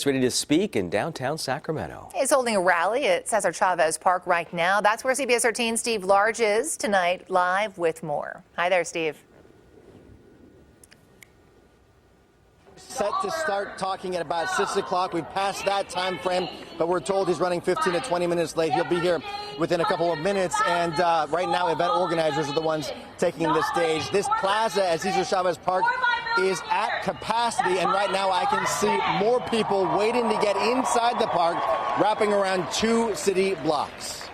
gets ready to speak in downtown Sacramento. He's holding a rally at Cesar Chavez Park right now. That's where CBS 13's Steve Large is tonight, live with more. Hi there, Steve. Set to start talking at about 6 o'clock. We've passed that time frame, but we're told he's running 15 to 20 minutes late. He'll be here within a couple of minutes, and right now event organizers are the ones taking the stage. This plaza at Cesar Chavez Park is at capacity, and right now I can see more people waiting to get inside the park, wrapping around 2 city blocks.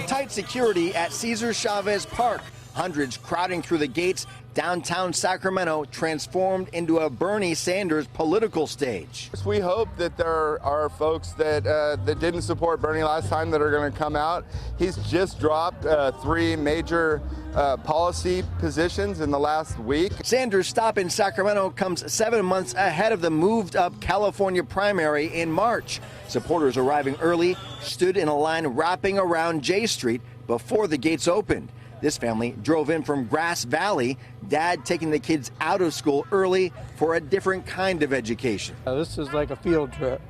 Tight security at Cesar Chavez Park. Hundreds crowding through the gates. Downtown Sacramento transformed into a Bernie Sanders political stage. We hope that there are folks that didn't support Bernie last time that are going to come out. He's just dropped 3 major policy positions in the last week. Sanders' stop in Sacramento comes 7 months ahead of the moved-up California primary in March. Supporters arriving early stood in a line wrapping around J Street before the gates opened. This family drove in from Grass Valley, Dad taking the kids out of school early for a different kind of education. This is like a field trip.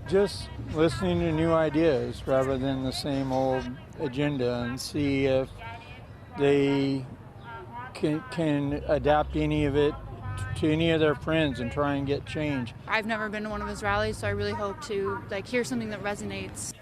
Just listening to new ideas rather than the same old agenda, and see if they can adapt any of it to any of their friends and try and get change. I've never been to one of his rallies, so I really hope to hear something that resonates.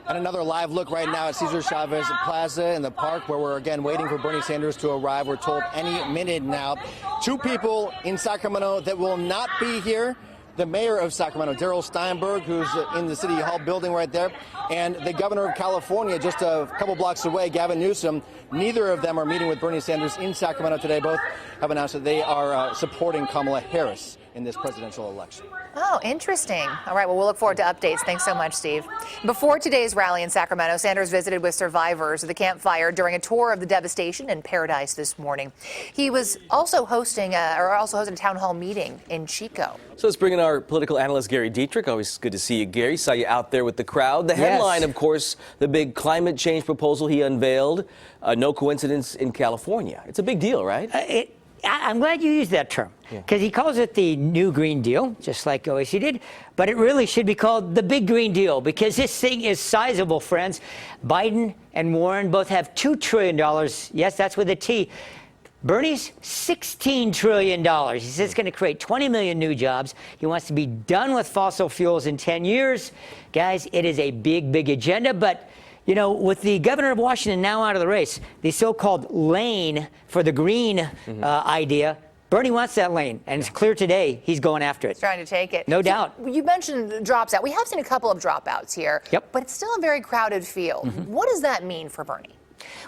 And another live look right now at Cesar Chavez Plaza in the park, where we're again waiting for Bernie Sanders to arrive. We're told any minute now. 2 people in Sacramento that will not be here. The mayor of Sacramento, Darrell Steinberg, who's in the City Hall building right there, and the governor of California just a couple blocks away, Gavin Newsom. Neither of them are meeting with Bernie Sanders in Sacramento today. Both have announced that they are supporting Kamala Harris in this presidential election. Oh, interesting. All right, well, we'll look forward to updates. Thanks so much, Steve. Before today's rally in Sacramento, Sanders visited with survivors of the Camp Fire during a tour of the devastation in Paradise this morning. He was also hosting a town hall meeting in Chico. So let's bring in our political analyst, Gary Dietrich. Always good to see you, Gary. Saw you out there with the crowd. The headline, of course, the big climate change proposal he unveiled. No coincidence in California. It's a big deal, right? I'm glad you used that term, because he calls it the New Green Deal, just like OAC did, but it really should be called the Big Green Deal, because this thing is sizable, friends. Biden and Warren both have $2 trillion. Yes, that's with a T. Bernie's $16 trillion. He says it's going to create 20 million new jobs. He wants to be done with fossil fuels in 10 years. Guys, it is a big, big agenda, but you know, with the governor of Washington now out of the race, the so-called lane for the green idea, Bernie wants that lane, and it's clear today he's going after it. He's trying to take it. No doubt. You mentioned dropouts. We have seen a couple of dropouts here, but it's still a very crowded field. What does that mean for Bernie?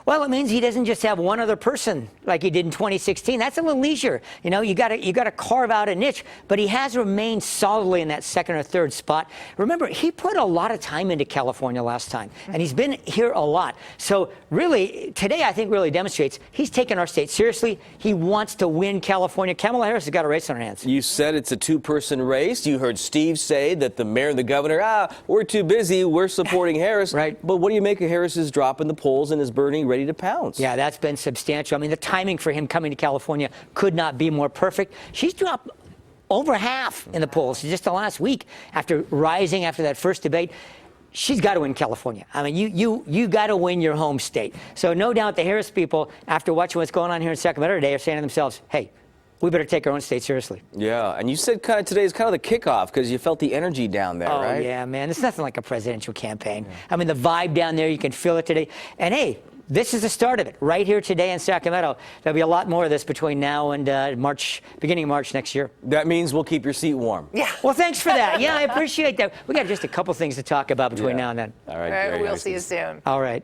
Well, it means he doesn't just have one other person like he did in 2016. That's a little easier. You know, you got to carve out a niche, but he has remained solidly in that second or third spot. Remember, he put a lot of time into California last time, and he's been here a lot. So really, today I think really demonstrates he's taken our state seriously. He wants to win California. Kamala Harris has got a race on her hands. You said it's a 2-person race. You heard Steve say that the mayor and the governor, we're too busy. We're supporting Harris. Right. But what do you make of Harris's drop in the polls, and is Bernie ready to pounce? Yeah, that's been substantial. I mean, the timing for him coming to California could not be more perfect. She's dropped over half in the polls just the last week after rising after that first debate. She's got to win California. I mean, you got to win your home state. So no doubt the Harris people, after watching what's going on here in Sacramento today, are saying to themselves, hey, we better take our own state seriously. Yeah, and you said kind of today is kind of the kickoff because you felt the energy down there, right? Oh, yeah, man. It's nothing like a presidential campaign. I mean, the vibe down there, you can feel it today. And, hey, this is the start of it right here today in Sacramento. There'll be a lot more of this between now and beginning of March next year. That means we'll keep your seat warm. Yeah. Well, thanks for that. Yeah, I appreciate that. We got just a couple things to talk about between now and then. All right, We'll see you soon. All right.